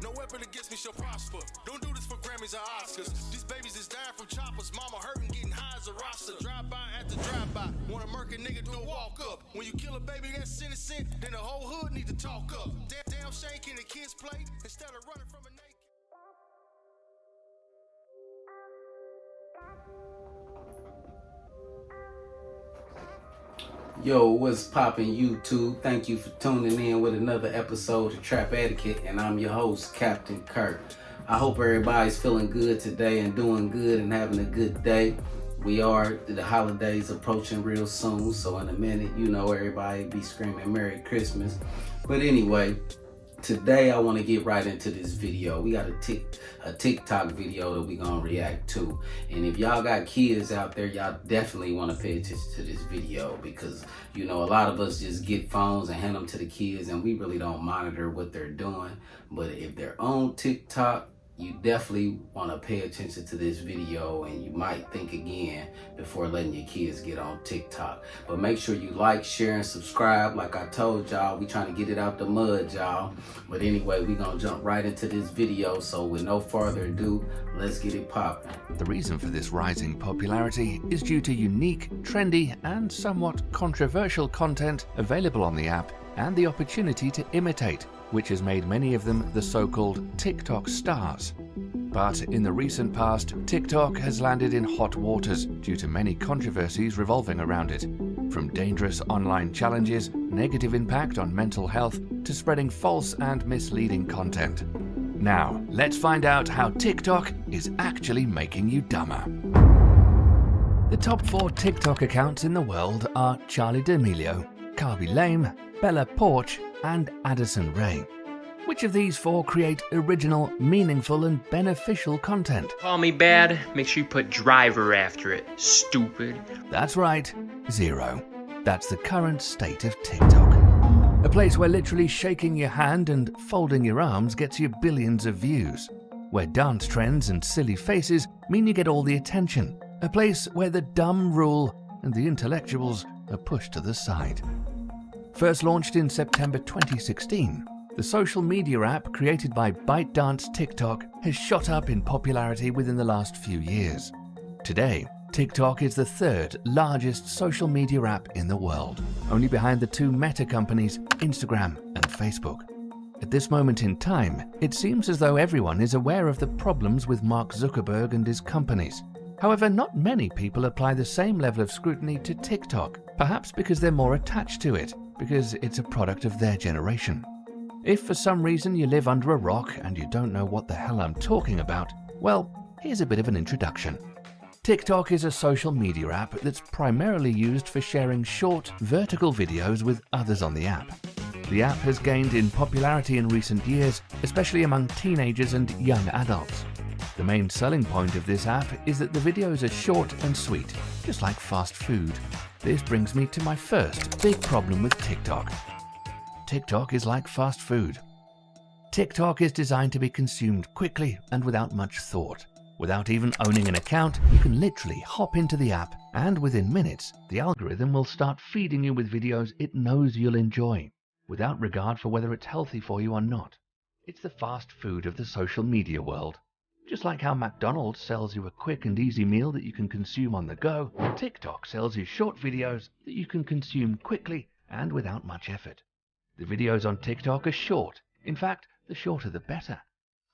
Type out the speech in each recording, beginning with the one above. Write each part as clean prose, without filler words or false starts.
No weapon against me shall prosper. Don't do this for Grammys or Oscars. These babies is dying from choppers. Mama hurting, getting high as a roster. Drive by after drive by. Want a murk a nigga, do a walk up. When you kill a baby that's innocent, then the whole hood need to talk up. Damn shame can the kids play instead of running from a naked. Yo, what's poppin' YouTube? Thank you for tuning in with another episode of Trap Etiquette, and I'm your host, Captain Kirk. I hope everybody's feeling good today and doing good and having a good day. The holidays approaching real soon, so in a minute, everybody be screaming Merry Christmas. But anyway, today I want to get right into this video. We got a TikTok video that we're going to react to. And if y'all got kids out there, y'all definitely want to pay attention to this video because, a lot of us just get phones and hand them to the kids and we really don't monitor what they're doing. But if they're on TikTok, you definitely want to pay attention to this video and you might think again before letting your kids get on TikTok. But make sure you like, share, and subscribe. Like I told y'all, we trying to get it out the mud, y'all. But anyway, we gonna jump right into this video. So with no further ado, let's get it popping. The reason for this rising popularity is due to unique, trendy, and somewhat controversial content available on the app and the opportunity to imitate, which has made many of them the so-called TikTok stars. But in the recent past, TikTok has landed in hot waters due to many controversies revolving around it, from dangerous online challenges, negative impact on mental health, to spreading false and misleading content. Now, let's find out how TikTok is actually making you dumber. The top 4 TikTok accounts in the world are Charli D'Amelio, Carby Lame, Bella Porch, and Addison Rae. Which of these 4 create original, meaningful, and beneficial content? Call me bad, make sure you put driver after it, stupid. That's right, 0. That's the current state of TikTok. A place where literally shaking your hand and folding your arms gets you billions of views. Where dance trends and silly faces mean you get all the attention. A place where the dumb rule and the intellectuals are pushed to the side. First launched in September 2016, the social media app created by ByteDance TikTok has shot up in popularity within the last few years. Today, TikTok is the 3rd largest social media app in the world, only behind the 2 meta companies, Instagram and Facebook. At this moment in time, it seems as though everyone is aware of the problems with Mark Zuckerberg and his companies. However, not many people apply the same level of scrutiny to TikTok, perhaps because they're more attached to it, because it's a product of their generation. If for some reason you live under a rock and you don't know what the hell I'm talking about, well, here's a bit of an introduction. TikTok is a social media app that's primarily used for sharing short, vertical videos with others on the app. The app has gained in popularity in recent years, especially among teenagers and young adults. The main selling point of this app is that the videos are short and sweet, just like fast food. This brings me to my first big problem with TikTok. TikTok is like fast food. TikTok is designed to be consumed quickly and without much thought. Without even owning an account, you can literally hop into the app and within minutes, the algorithm will start feeding you with videos it knows you'll enjoy, without regard for whether it's healthy for you or not. It's the fast food of the social media world. Just like how McDonald's sells you a quick and easy meal that you can consume on the go, TikTok sells you short videos that you can consume quickly and without much effort. The videos on TikTok are short. In fact, the shorter the better.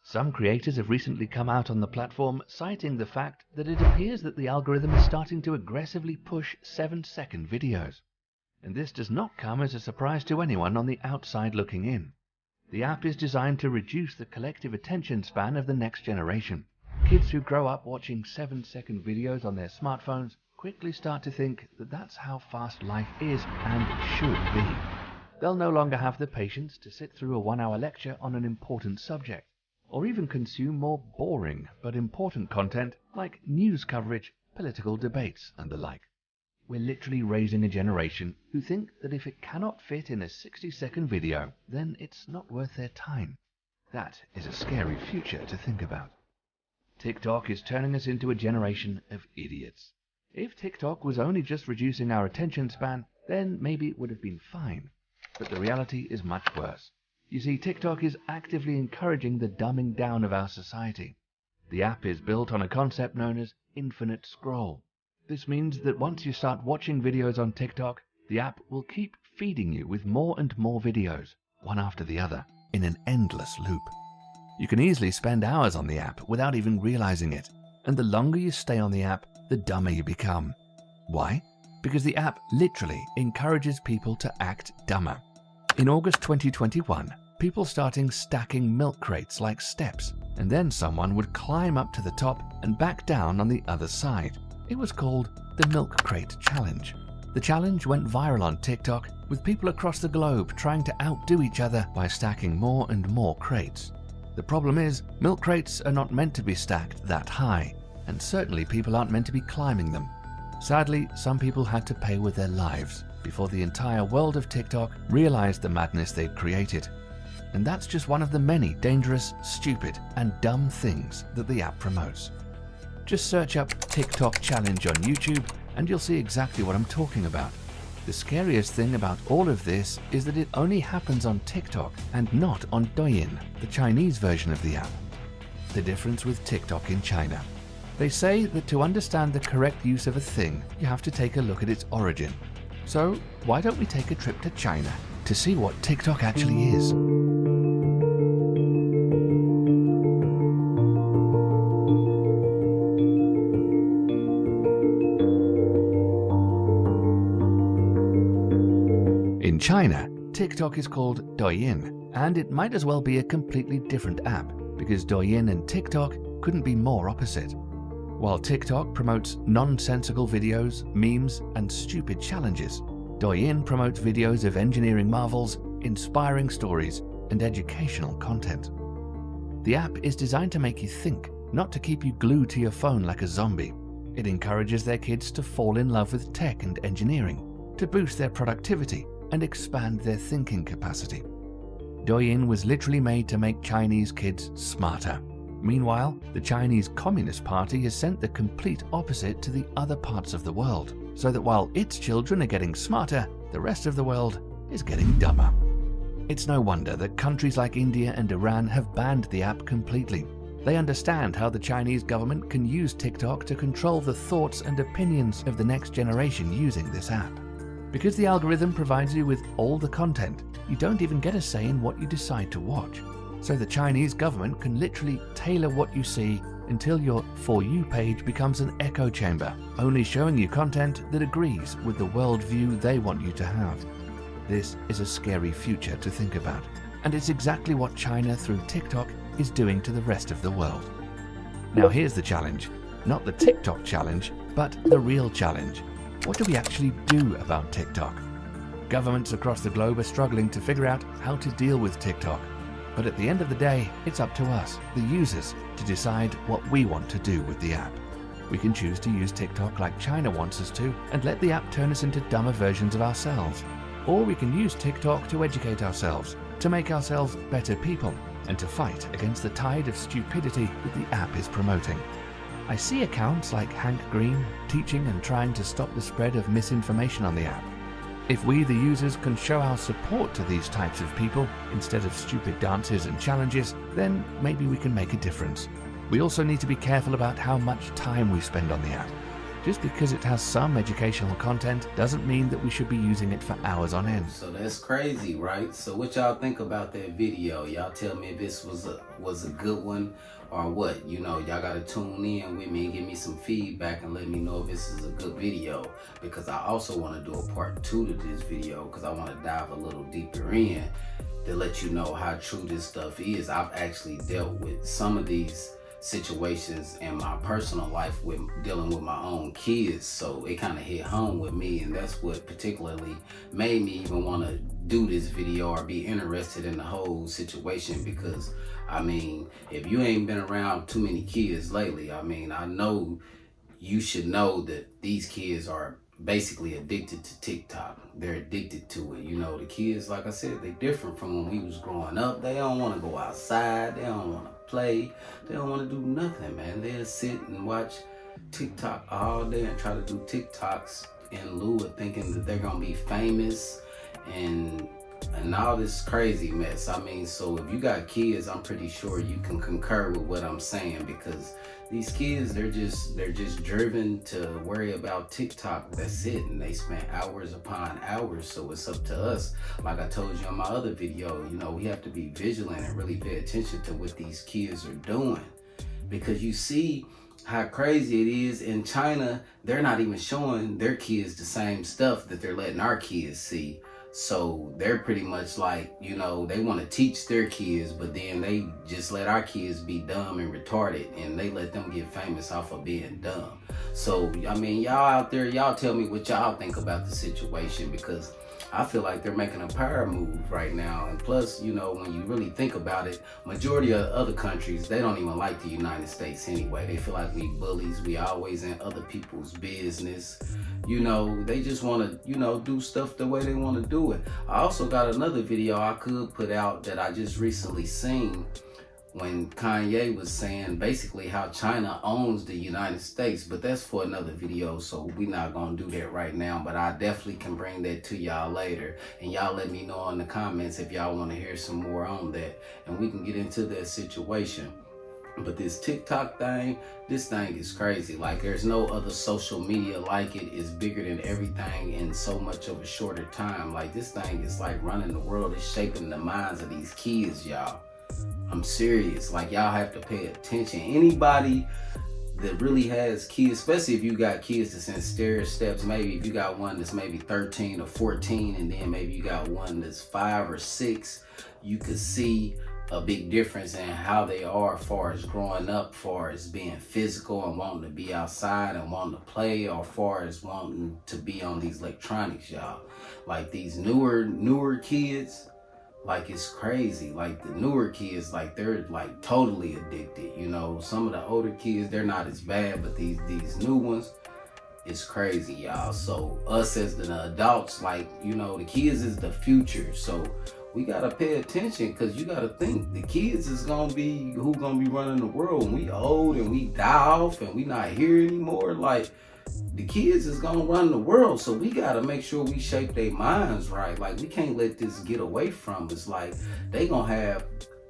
Some creators have recently come out on the platform citing the fact that it appears that the algorithm is starting to aggressively push 7-second videos. And this does not come as a surprise to anyone on the outside looking in. The app is designed to reduce the collective attention span of the next generation. Kids who grow up watching 7-second videos on their smartphones quickly start to think that that's how fast life is and should be. They'll no longer have the patience to sit through a 1-hour lecture on an important subject, or even consume more boring but important content like news coverage, political debates, and the like. We're literally raising a generation who think that if it cannot fit in a 60-second video, then it's not worth their time. That is a scary future to think about. TikTok is turning us into a generation of idiots. If TikTok was only just reducing our attention span, then maybe it would have been fine. But the reality is much worse. You see, TikTok is actively encouraging the dumbing down of our society. The app is built on a concept known as infinite scroll. This means that once you start watching videos on TikTok, the app will keep feeding you with more and more videos, one after the other, in an endless loop. You can easily spend hours on the app without even realizing it, and the longer you stay on the app, the dumber you become. Why? Because the app literally encourages people to act dumber. In August 2021, people started stacking milk crates like steps, and then someone would climb up to the top and back down on the other side. It was called the Milk Crate Challenge. The challenge went viral on TikTok, with people across the globe trying to outdo each other by stacking more and more crates. The problem is, milk crates are not meant to be stacked that high, and certainly people aren't meant to be climbing them. Sadly, some people had to pay with their lives before the entire world of TikTok realized the madness they'd created. And that's just one of the many dangerous, stupid, and dumb things that the app promotes. Just search up TikTok Challenge on YouTube and you'll see exactly what I'm talking about. The scariest thing about all of this is that it only happens on TikTok and not on Douyin, the Chinese version of the app. The difference with TikTok in China. They say that to understand the correct use of a thing, you have to take a look at its origin. So why don't we take a trip to China to see what TikTok actually is? In China, TikTok is called Douyin, and it might as well be a completely different app, because Douyin and TikTok couldn't be more opposite. While TikTok promotes nonsensical videos, memes, and stupid challenges, Douyin promotes videos of engineering marvels, inspiring stories, and educational content. The app is designed to make you think, not to keep you glued to your phone like a zombie. It encourages their kids to fall in love with tech and engineering, to boost their productivity and expand their thinking capacity. Douyin was literally made to make Chinese kids smarter. Meanwhile, the Chinese Communist Party has sent the complete opposite to the other parts of the world, so that while its children are getting smarter, the rest of the world is getting dumber. It's no wonder that countries like India and Iran have banned the app completely. They understand how the Chinese government can use TikTok to control the thoughts and opinions of the next generation using this app. Because the algorithm provides you with all the content, you don't even get a say in what you decide to watch. So the Chinese government can literally tailor what you see until your For You page becomes an echo chamber, only showing you content that agrees with the worldview they want you to have. This is a scary future to think about, and it's exactly what China through TikTok is doing to the rest of the world. Now here's the challenge. Not the TikTok challenge, but the real challenge. What do we actually do about TikTok? Governments across the globe are struggling to figure out how to deal with TikTok. But at the end of the day, it's up to us, the users, to decide what we want to do with the app. We can choose to use TikTok like China wants us to and let the app turn us into dumber versions of ourselves. Or we can use TikTok to educate ourselves, to make ourselves better people, and to fight against the tide of stupidity that the app is promoting. I see accounts like Hank Green teaching and trying to stop the spread of misinformation on the app. If we, the users, can show our support to these types of people instead of stupid dances and challenges, then maybe we can make a difference. We also need to be careful about how much time we spend on the app. Just because it has some educational content doesn't mean that we should be using it for hours on end. So that's crazy, right? So what y'all think about that video? Y'all tell me if this was a good one or what. You know, y'all gotta tune in with me and give me some feedback and let me know if this is a good video, because I also want to do a part 2 to this video, because I want to dive a little deeper in to let you know how true this stuff is. I've actually dealt with some of these situations in my personal life with dealing with my own kids, so it kind of hit home with me, and that's what particularly made me even want to do this video or be interested in the whole situation. Because I mean, if you ain't been around too many kids lately, I mean, I know you should know that these kids are basically addicted to TikTok. They're addicted to it. You know, the kids, like I said, they're different from when we was growing up. They don't want to go outside. They don't want to play. They don't want to do nothing, man. They'll sit and watch TikTok all day and try to do TikToks in lieu of thinking that they're going to be famous and and all this crazy mess. I mean, so if you got kids, I'm pretty sure you can concur with what I'm saying, because these kids, they're just driven to worry about TikTok. That's it. And they spend hours upon hours. So it's up to us. Like I told you in my other video, you know, we have to be vigilant and really pay attention to what these kids are doing. Because you see how crazy it is in China, they're not even showing their kids the same stuff that they're letting our kids see. So they're pretty much like, you know, they want to teach their kids, but then they just let our kids be dumb and retarded, and they let them get famous off of being dumb. So, I mean, y'all out there, y'all tell me what y'all think about the situation, because I feel like they're making a power move right now. And plus, you know, when you really think about it, majority of other countries, they don't even like the United States anyway. They feel like we bullies. We always in other people's business. You know, they just want to, you know, do stuff the way they want to do it. I also got another video I could put out that I just recently seen, when Kanye was saying basically how China owns the United States, but that's for another video, so we're not gonna do that right now, but I definitely can bring that to y'all later, and y'all let me know in the comments if y'all want to hear some more on that, and we can get into that situation. But this TikTok thing, this thing is crazy. Like, there's no other social media like it. It's bigger than everything in so much of a shorter time. Like, this thing is like running the world. It's shaping the minds of these kids, y'all. I'm serious. Like, y'all have to pay attention. Anybody that really has kids, especially if you got kids that's in stair steps, maybe if you got one that's maybe 13 or 14, and then maybe you got one that's 5 or 6, you could see a big difference in how they are as far as growing up, as far as being physical and wanting to be outside and wanting to play, or as far as wanting to be on these electronics, y'all. Like, these newer kids, like, it's crazy. Like, the newer kids, like, they're like totally addicted. You know, some of the older kids, they're not as bad, but these new ones, it's crazy, y'all. So us as the adults, like, you know, the kids is the future. So we gotta pay attention, because you gotta think the kids is gonna be who gonna be running the world when we old and we die off and we not here anymore. Like, the kids is gonna run the world, so we gotta make sure we shape their minds right. Like, we can't let this get away from us. Like, they gonna have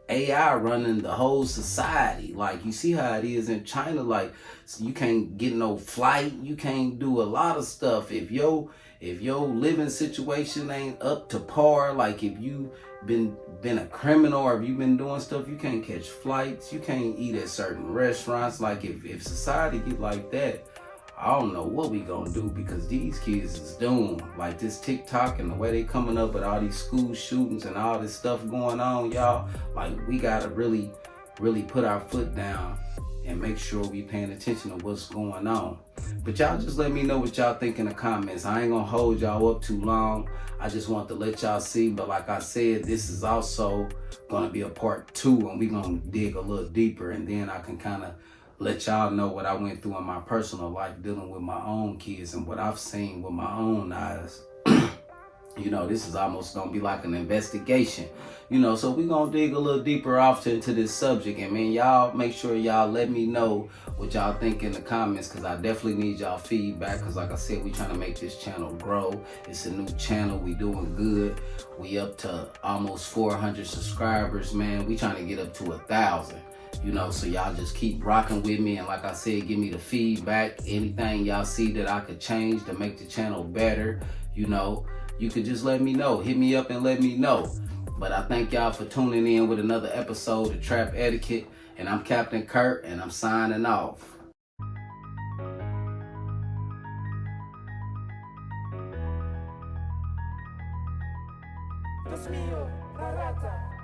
AI running the whole society. Like, you see how it is in China. Like, you can't get no flight, you can't do a lot of stuff if your living situation ain't up to par. Like, if you been a criminal, or if you been doing stuff, you can't catch flights, you can't eat at certain restaurants. Like, if society get like that, I don't know what we gonna do, because these kids is doomed. Like, this TikTok and the way they coming up with all these school shootings and all this stuff going on, y'all, like, we gotta really put our foot down and make sure we paying attention to what's going on. But y'all just let me know what y'all think in the comments. I ain't gonna hold y'all up too long. I just want to let y'all see. But like I said, this is also gonna be a part 2, and we gonna dig a little deeper, and then I can kind of let y'all know what I went through in my personal life dealing with my own kids and what I've seen with my own eyes. You know, this is almost gonna be like an investigation, you know, so we're gonna dig a little deeper off into this subject. And man, y'all make sure y'all let me know what y'all think in the comments, because I definitely need y'all feedback, because like I said, we trying to make this channel grow. It's a new channel, we doing good. We up to almost 400 subscribers, man. We trying to get up to 1,000. You know, so y'all just keep rocking with me, and like I said, give me the feedback. Anything y'all see that I could change to make the channel better, you know, you could just let me know. Hit me up and let me know. But I thank y'all for tuning in with another episode of Trap Etiquette, and I'm Captain Kurt, and I'm signing off. Dios mío, la rata.